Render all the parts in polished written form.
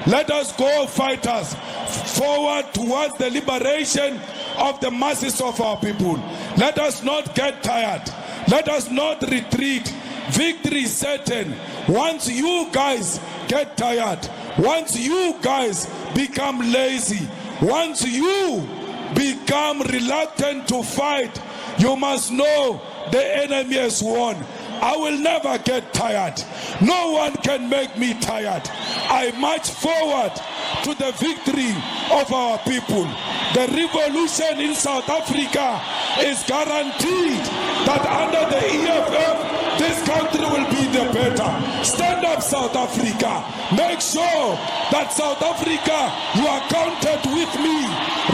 Let us go, fighters, forward towards the liberation of the masses of our people. Let us not get tired. Let us not retreat. Victory is certain. Once you guys get tired, once you guys become lazy, once you become reluctant to fight, you must know the enemy has won. I will never get tired. No one can make me tired. I march forward to the victory of our people. The revolution in South Africa is guaranteed that under the EFF, this country will be the better. Stand up, South Africa. Make sure that South Africa, you are counted with me.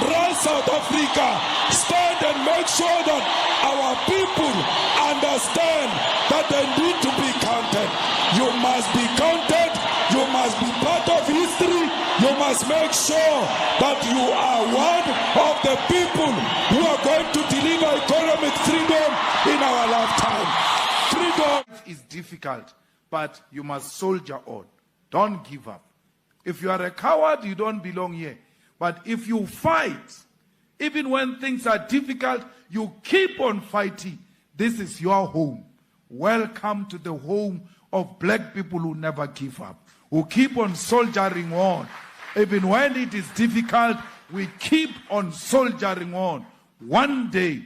Run, South Africa. Stand and make sure that our people understand that they need to be counted. You must be counted. You must be part of history. You must make sure that you are one of the people who are going to deliver economic freedom in our lifetime. Freedom is difficult, but you must soldier on. Don't give up. If you are a coward, you don't belong here. But if you fight, even when things are difficult, you keep on fighting. This is your home. Welcome to the home of black people who never give up, who keep on soldiering on. Even when it is difficult, we keep on soldiering on. One day,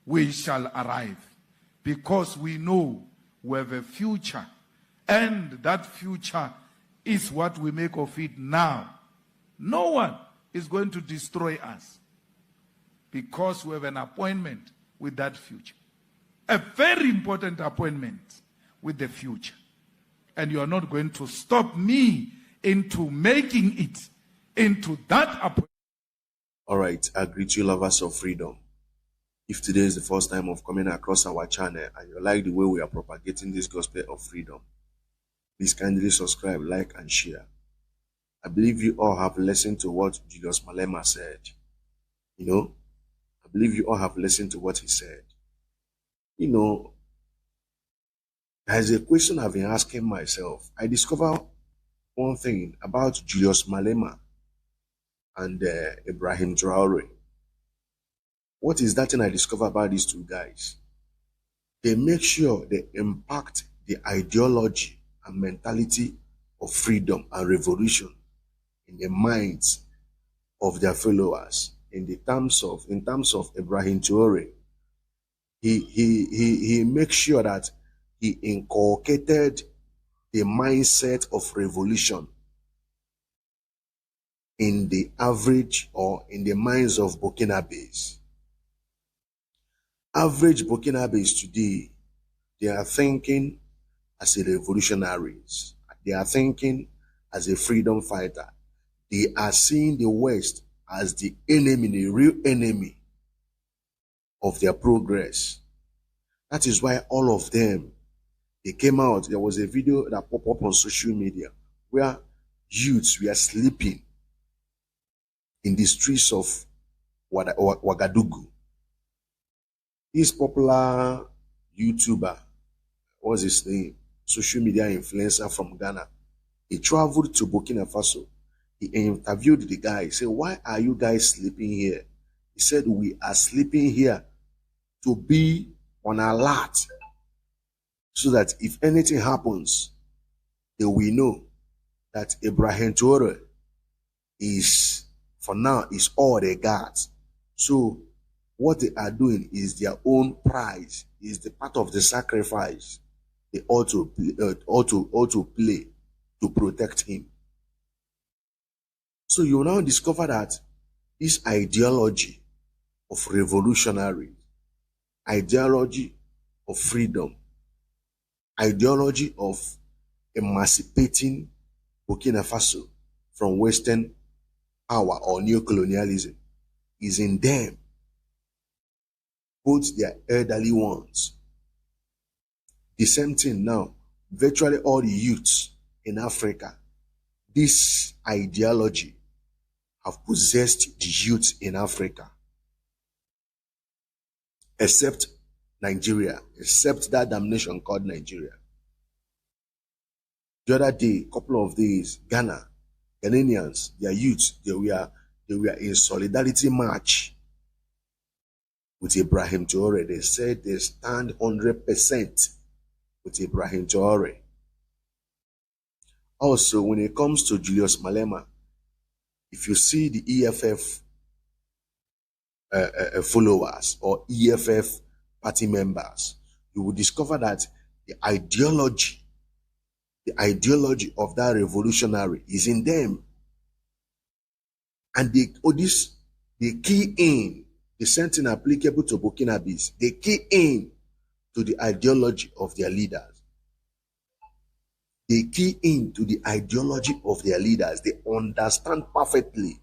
we shall arrive, because we know we have a future, and that future is what we make of it now. No one is going to destroy us, because we have an appointment with that future. A very important appointment with the future. And you are not going to stop me into making it into that appointment. All right, I greet you, lovers of freedom. If today is the first time of coming across our channel and you like the way we are propagating this gospel of freedom, please kindly subscribe, like, and share. I believe you all have listened to what Julius Malema said. You know, I believe you all have listened to what he said. You know, there's a question I've been asking myself. I discovered one thing about Julius Malema and Ibrahim Traore. What is that thing I discovered about these two guys? They make sure they impact the ideology and mentality of freedom and revolution in the minds of their followers. In terms of Ibrahim Traore, he makes sure that he inculcated the mindset of revolution in the average or in the minds of Burkinabés. Average Burkinabés today, they are thinking as a revolutionaries. They are thinking as a freedom fighter. They are seeing the West as the enemy, the real enemy of their progress. That is why all of them, they came out. There was a video that popped up on social media where youths were sleeping in the streets of Ouagadougou. This popular YouTuber, what's his name? Social media influencer from Ghana. He traveled to Burkina Faso. He interviewed the guy. He said, "Why are you guys sleeping here?" He said, "We are sleeping here to be on alert, so that if anything happens, then we know that Ibrahim Traore is, for now, is all they got." So what they are doing is their own prize, is the part of the sacrifice they ought to play to protect him. So you now discover that this ideology of revolutionary, ideology of freedom, ideology of emancipating Burkina Faso from Western power or neo-colonialism is in them, both their elderly ones. The same thing now, virtually all the youths in Africa, this ideology have possessed the youth in Africa, except Nigeria, except that damn nation called Nigeria. The other day, couple of days, Ghana Ghanaians, their youth, they were in solidarity march with Ibrahim Traore. They said they stand 100% with Ibrahim Traore. Also, when it comes to Julius Malema, if you see the EFF followers or EFF party members, you will discover that the ideology of that revolutionary is in them. And they key in the same thing applicable to Burkinabes. They key in to the ideology of their leaders. They key in to the ideology of their leaders. They understand perfectly.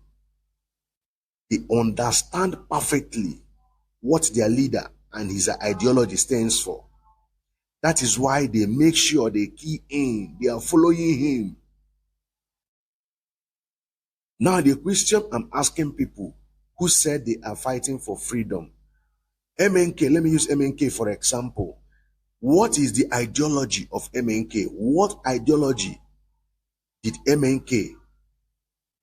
They understand perfectly what their leader and his ideology stands for. That is why they make sure they key in. They are following him. Now the question I'm asking people who said they are fighting for freedom. MNK, let me use MNK for example. What is the ideology of MNK? What ideology did MNK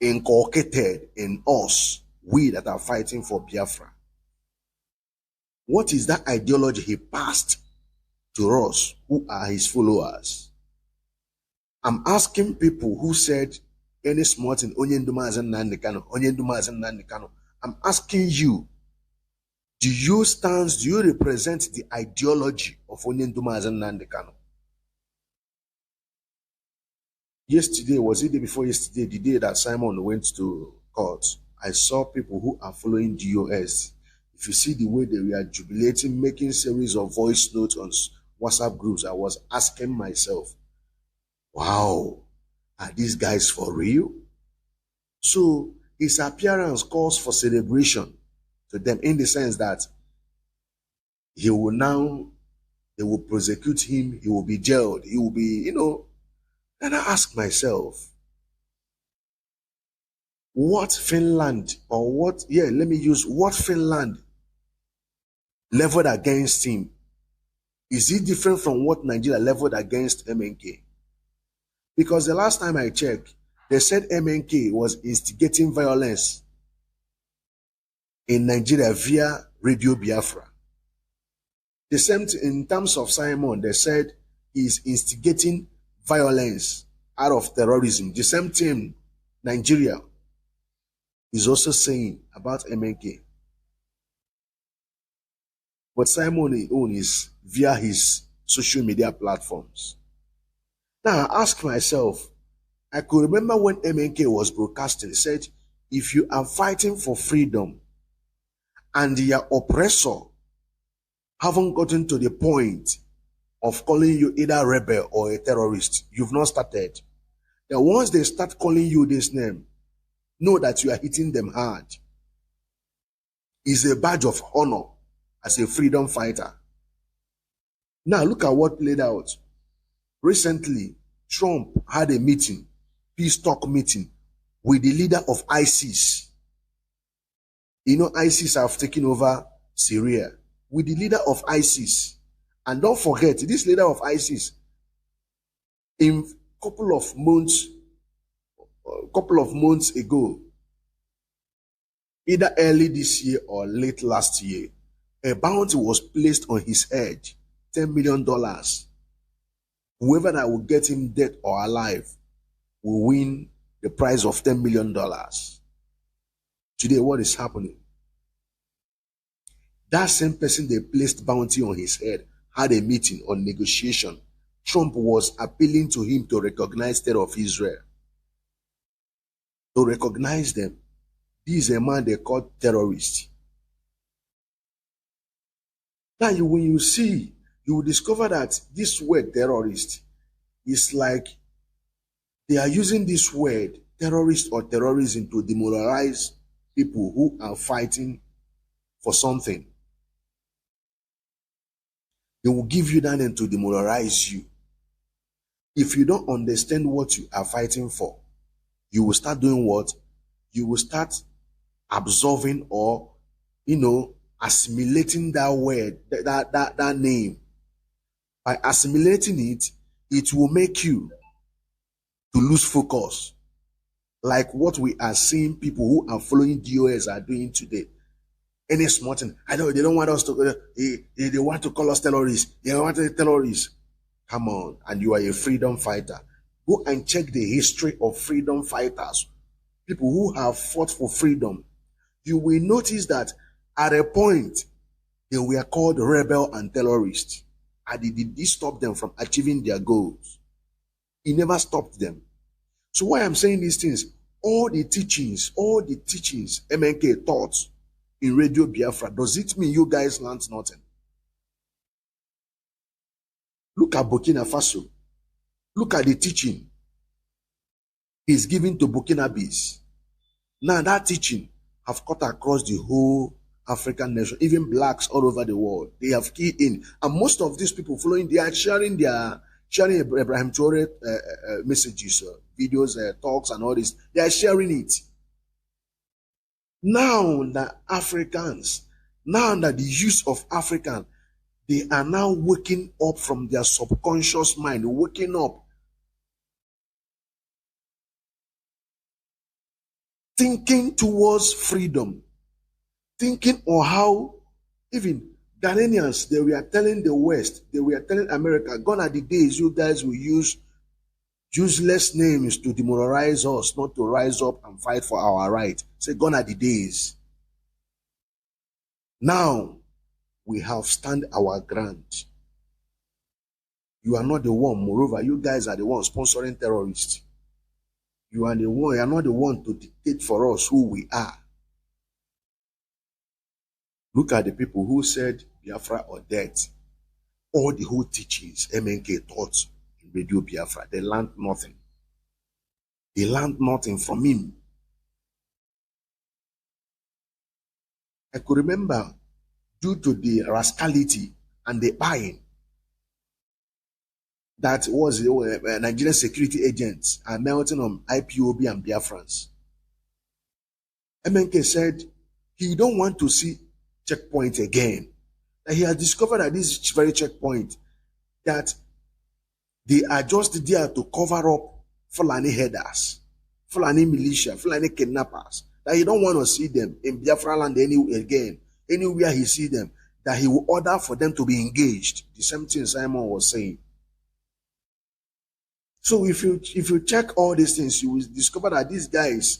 inculcated in us, we that are fighting for Biafra? What is that ideology he passed to us who are his followers? I'm asking people who said any small thing, I'm asking you, do you represent the ideology of Onyenduma Nnamdi Kanu? Yesterday, was it the day before yesterday, the day that Simon went to court, I saw people who are following DOS. If you see the way they were jubilating, making series of voice notes on WhatsApp groups, I was asking myself, wow, are these guys for real? So his appearance calls for celebration to them in the sense that they will prosecute him, he will be jailed, he will be, And I ask myself, what Finland leveled against him? Is it different from what Nigeria leveled against MNK? Because the last time I checked, they said MNK was instigating violence in Nigeria via Radio Biafra. The same in terms of Simon, they said he's instigating violence out of terrorism. The same thing Nigeria is also saying about MNK. But Simon own is via his social media platforms. Now I ask myself, I could remember when MNK was broadcasting, he said, if you are fighting for freedom and your oppressor haven't gotten to the point of calling you either a rebel or a terrorist, you've not started. Then once they start calling you this name, know that you are hitting them hard. It's a badge of honor as a freedom fighter. Now look at what played out. Recently, Trump had a meeting, peace talk meeting, with the leader of ISIS. ISIS have taken over Syria. With the leader of ISIS. And don't forget, this leader of ISIS, in a couple of months ago, either early this year or late last year, a bounty was placed on his head, $10 million. Whoever that will get him dead or alive will win the prize of $10 million. Today, what is happening? That same person they placed bounty on his head had a meeting on negotiation. Trump was appealing to him to recognize the state of Israel. To recognize them. This is a man they call terrorist. Now, when you see, you will discover that this word terrorist is like they are using this word terrorist or terrorism to demoralize people who are fighting for something. They will give you that name to demoralize you. If you don't understand what you are fighting for, you will start doing what? You will start absorbing or, assimilating that word, that name. By assimilating it, it will make you to lose focus. like what we are seeing people who are following DOS are doing today. Any small thing, I know they don't want us to, they want to call us terrorists. They want to terrorists. Come on, and you are a freedom fighter. Go and check the history of freedom fighters, people who have fought for freedom. You will notice that at a point, they were called rebel and terrorists. And did this stop them from achieving their goals? It never stopped them. So why I'm saying these things, all the teachings MNK taught in Radio Biafra, does it mean you guys learned nothing? Look at Burkina Faso. Look at the teaching he's giving to Burkinabes. Now that teaching have cut across the whole African nation, even blacks all over the world. They have keyed in. And most of these people following, they are sharing Ibrahim Traore messages, videos, talks and all this. They are sharing it. Now the Africans, now that the use of African, they are now waking up from their subconscious mind, waking up, thinking towards freedom, thinking on how even Ghanaians, they were telling the West, they were telling America, gone are the days you guys will use useless names to demoralize us, not to rise up and fight for our right. Say, gone are the days. Now, we have stand our ground. You are not the one. Moreover, you guys are the one sponsoring terrorists. You are the one. You are not the one to dictate for us who we are. Look at the people who said Biafra or death. All the whole teachings MNK taught in Radio Biafra, they learned nothing. They learned nothing from him. I could remember, due to the rascality and the buying, that was Nigerian security agents are melting on IPOB and Biafrans. MNK said he don't want to see checkpoint again. That he has discovered at this very checkpoint that they are just there to cover up Fulani headers, Fulani militia, Fulani kidnappers. That he don't want to see them in Biafra land anywhere he see them, that he will order for them to be engaged. The same thing Simon was saying. So if you check all these things, you will discover that these guys,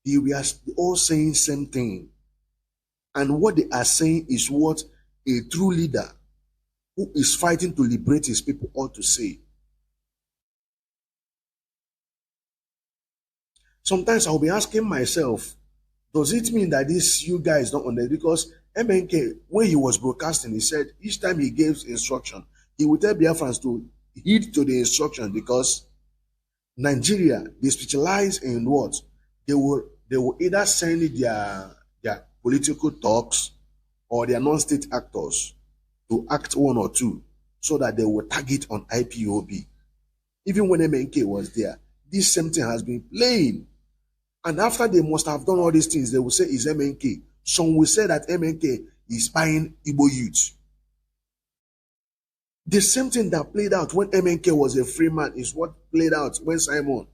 they were all saying same thing. And what they are saying is what a true leader who is fighting to liberate his people ought to say. Sometimes I'll be asking myself, does it mean that you guys don't understand? Because MNK, when he was broadcasting, he said each time he gave instruction, he would tell Biafrans to heed to the instruction, because Nigeria, they specialize in what? They will either send their political talks or their non-state actors to act one or two, so that they will target on IPOB. Even when MNK was there, this same thing has been playing. And after they must have done all these things, they will say it's MNK. Some will say that MNK is buying Igbo youth. The same thing that played out when MNK was a free man is what played out when Simon.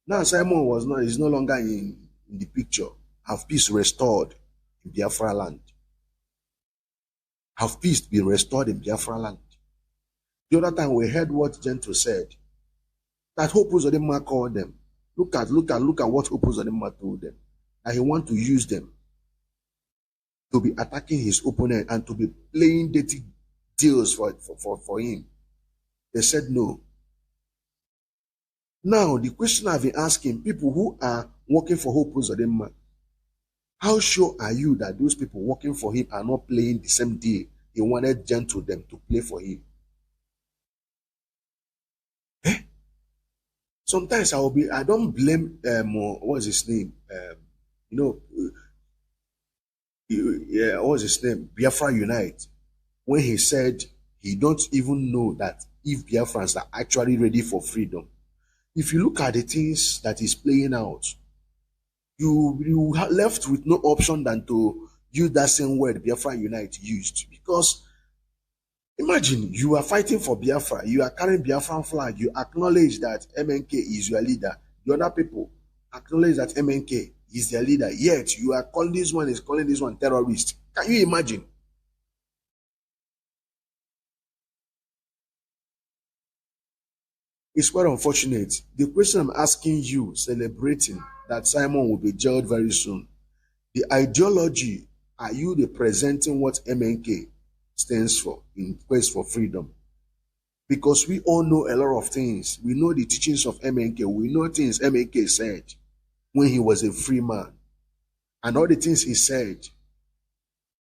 Now Simon is no longer in the picture. Have peace restored in Biafra land. Have peace been restored in Biafra land. The other time we heard what Gentile said, that Hope Uzodinma called them. Look at what Hope Uzodinma told them. That he want to use them to be attacking his opponent and to be playing dirty deals for him. They said no. Now, the question I've been asking people who are working for Hope Uzodinma, how sure are you that those people working for him are not playing the same deal he wanted Gentile them to play for him? Sometimes I don't blame, what's his name? What's his name? Biafra Unite. When he said he don't even know that if Biafrans are actually ready for freedom. If you look at the things that is playing out, you are left with no option than to use that same word Biafra Unite used. Because imagine you are fighting for Biafra, you are carrying Biafran flag, you acknowledge that MNK is your leader. The other people acknowledge that MNK is their leader, yet you are calling this one terrorist. Can you imagine? It's quite unfortunate. The question I'm asking you, celebrating that Simon will be jailed very soon, the ideology, are you representing what MNK stands for in quest for freedom? Because we all know a lot of things. We know the teachings of MNK. We know things MNK said when he was a free man. And all the things he said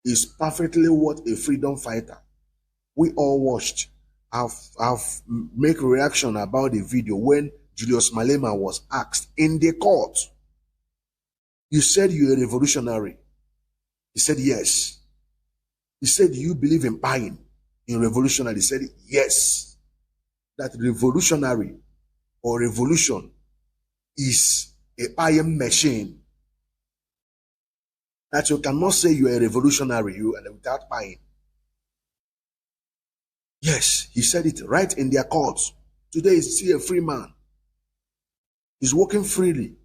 is perfectly what a freedom fighter. We all watched. I've make a reaction about the video when Julius Malema was asked in the court. You said you're a revolutionary. He said yes. He said, do you believe in buying in revolutionary? He said yes. That revolutionary or revolution is a buying machine. That you cannot say you are a revolutionary without buying. Yes, he said it right in their courts. Today he's still a free man. He's walking freely.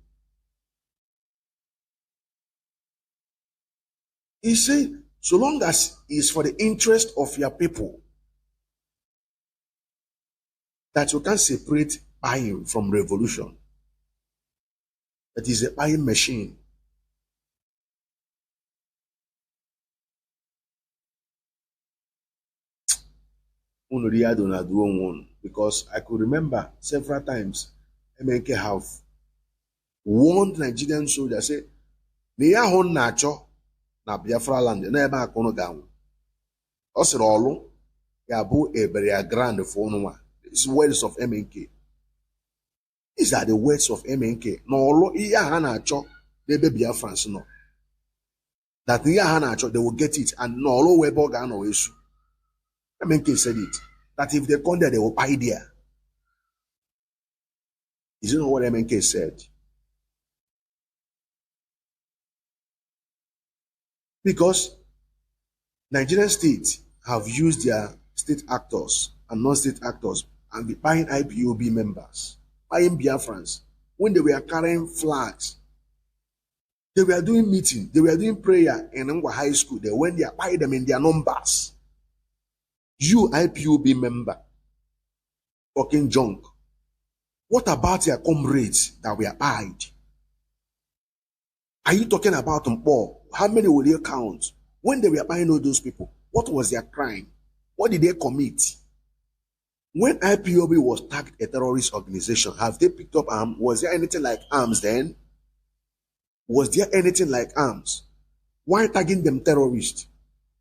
He said, so long as it's for the interest of your people, that you can separate buying from revolution. That is a buying machine. Because I could remember several times MNK have warned Nigerian soldiers, say, na Biafra land, na ebe akono gawo. Osiri olu, ya bu eberia grand for nwa. These words of MNK. These are the words of MNK. No olu, iya ha na-acho, ebe Biafrans no. That iya ha na-acho, they will get it, and no olu webo ga no esu. MNK said it. That if they come there, they will buy there. Is it not what MNK said? Because Nigerian states have used their state actors and non-state actors and be buying IPOB members, buying Biafrans. When they were carrying flags, they were doing meeting, they were doing prayer in Ngwa High School. They went there, buy them in their numbers. You IPOB member, fucking junk. What about your comrades that were buyed? Are you talking about them all? How many will you count? When they were buying all those people, what was their crime? What did they commit? When IPOB was tagged a terrorist organization, have they picked up arms? Was there anything like arms then? Was there anything like arms? Why tagging them terrorists?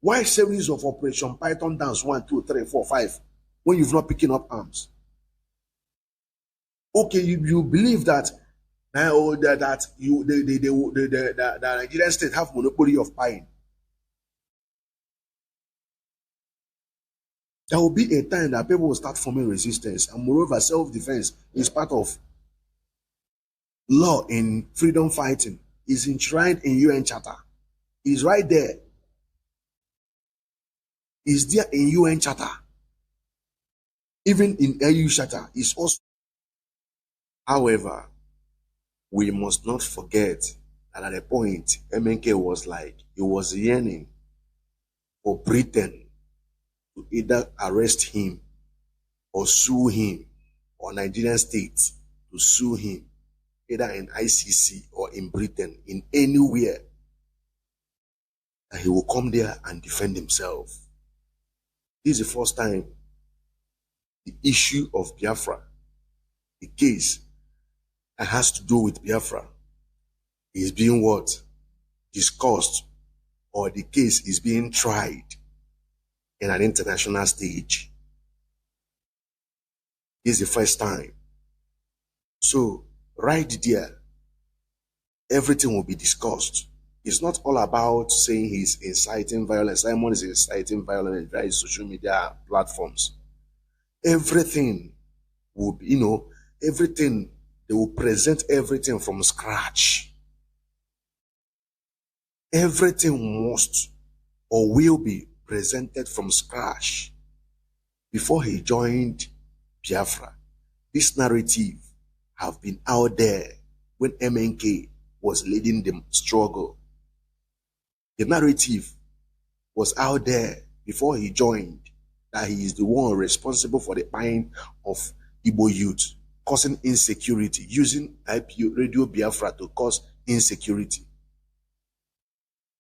Why series of Operation Python Dance 1, 2, 3, 4, 5 when you've not picking up arms? Okay, you believe that the Nigerian state have monopoly of buying. There will be a time that people will start forming resistance, and moreover, self-defense is part of law in freedom fighting. Is enshrined in UN Charter. It's right there. Is there in UN Charter. Even in AU Charter is also. However, we must not forget that at a point, MNK was like, he was yearning for Britain to either arrest him or sue him, or Nigerian states to sue him, either in ICC or in Britain, in anywhere, that he will come there and defend himself. This is the first time the issue of Biafra, the case that has to do with Biafra, is being what? Discussed, or the case is being tried in an international stage. This is the first time. So, right there, everything will be discussed. It's not all about saying he's inciting violence. Simon is inciting violence in various social media platforms. Everything will be, everything, they will present everything from scratch. Everything must or will be presented from scratch. Before he joined Biafra, this narrative have been out there when MNK was leading the struggle. The narrative was out there before he joined that he is the one responsible for the buying of Igbo youth, causing insecurity, using Radio Biafra to cause insecurity.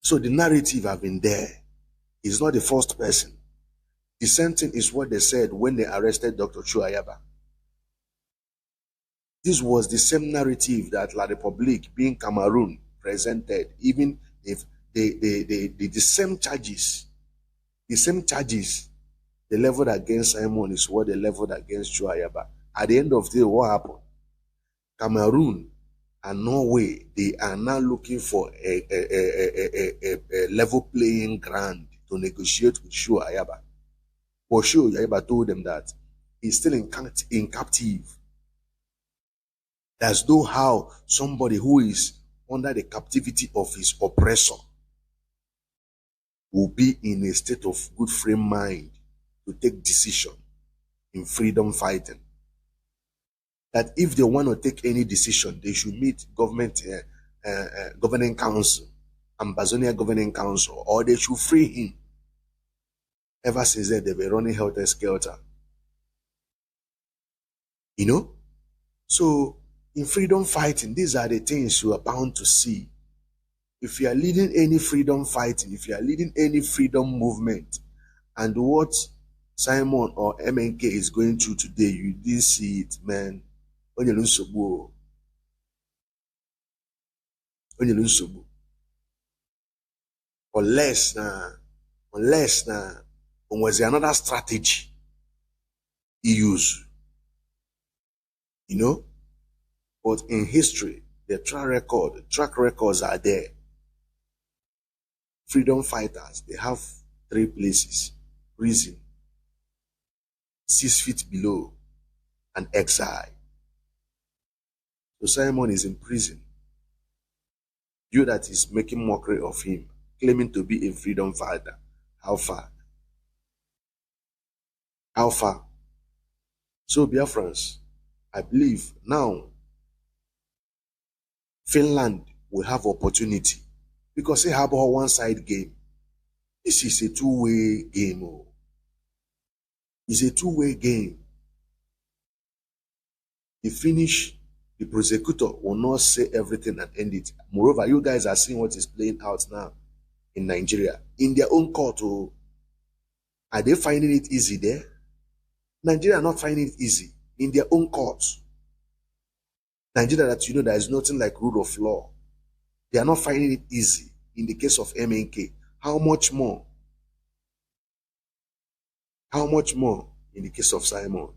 So the narrative have been there. He's not the first person. The same thing is what they said when they arrested Dr. Chuayaba. This was the same narrative that La Republique, being Cameroon, presented, even if the same charges, they leveled against Simon is what they leveled against Chuayaba. At the end of the day, what happened? Cameroon and Norway, they are now looking for a level playing ground to negotiate with Chuayaba. But Chuayaba told them that he's still in captive. There's no how somebody who is under the captivity of his oppressor will be in a state of good frame mind to take decision in freedom fighting. That if they want to take any decision, they should meet government governing council, Ambazonia governing council, or they should free him. Ever since then, they've been running helter-skelter. You know? So, in freedom fighting, these are the things you are bound to see. If you are leading any freedom fighting, if you are leading any freedom movement, and what Simon or MNK is going through today, you didn't see it, man. Unless was another strategy he used. You know? But in history, the track records are there. Freedom fighters, they have 3 places: prison, 6 feet below, and exile. So Simon is in prison. You that is making mockery of him, claiming to be a freedom fighter. How far? How far? So Biafrans, I believe now Finland will have opportunity because they have a one-side game. This is a two-way game. It's a two-way game. The Finnish, the prosecutor will not say everything and end it. Moreover, you guys are seeing what is playing out now in Nigeria. In their own court, are they finding it easy there? Nigeria are not finding it easy. In their own courts. Nigeria, that you know, there is nothing like rule of law. They are not finding it easy. In the case of MNK, how much more? How much more in the case of Simon?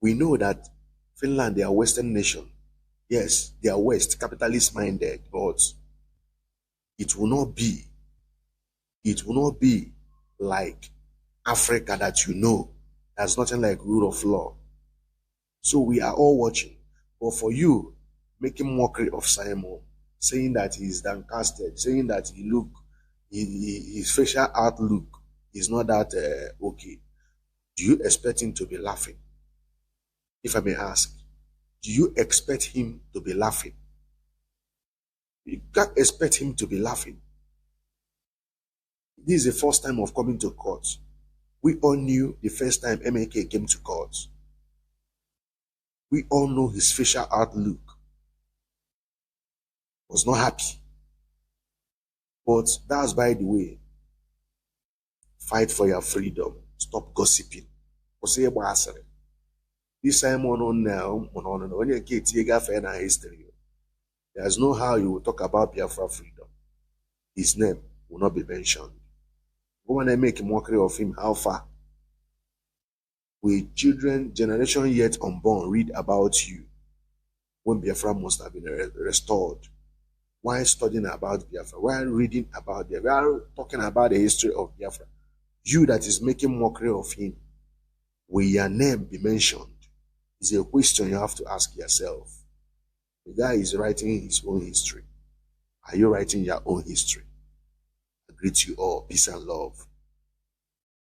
We know that Finland, they are Western nation. Yes, they are West, capitalist minded, but it will not be like Africa that you know. There's nothing like rule of law. So we are all watching. But for you, making mockery of Simon, saying that he is downcasted, saying that his facial outlook is not that okay. Do you expect him to be laughing? If I may ask, do you expect him to be laughing? You can't expect him to be laughing. This is the first time of coming to court. We all knew the first time MNK came to court. We all know his facial outlook was not happy. But that's by the way. Fight for your freedom. Stop gossiping. This Simon on now, when you get history, there's no how you will talk about Biafra freedom. His name will not be mentioned. When I make a mockery of him, how far? Will children, generation yet unborn, read about you when Biafra must have been restored? Why studying about Biafra? Why reading about Biafra? Why talking about the history of Biafra? You that is making mockery of him, will your name be mentioned? It's a question you have to ask yourself. The guy is writing his own history. Are you writing your own history? I greet you all. Peace and love.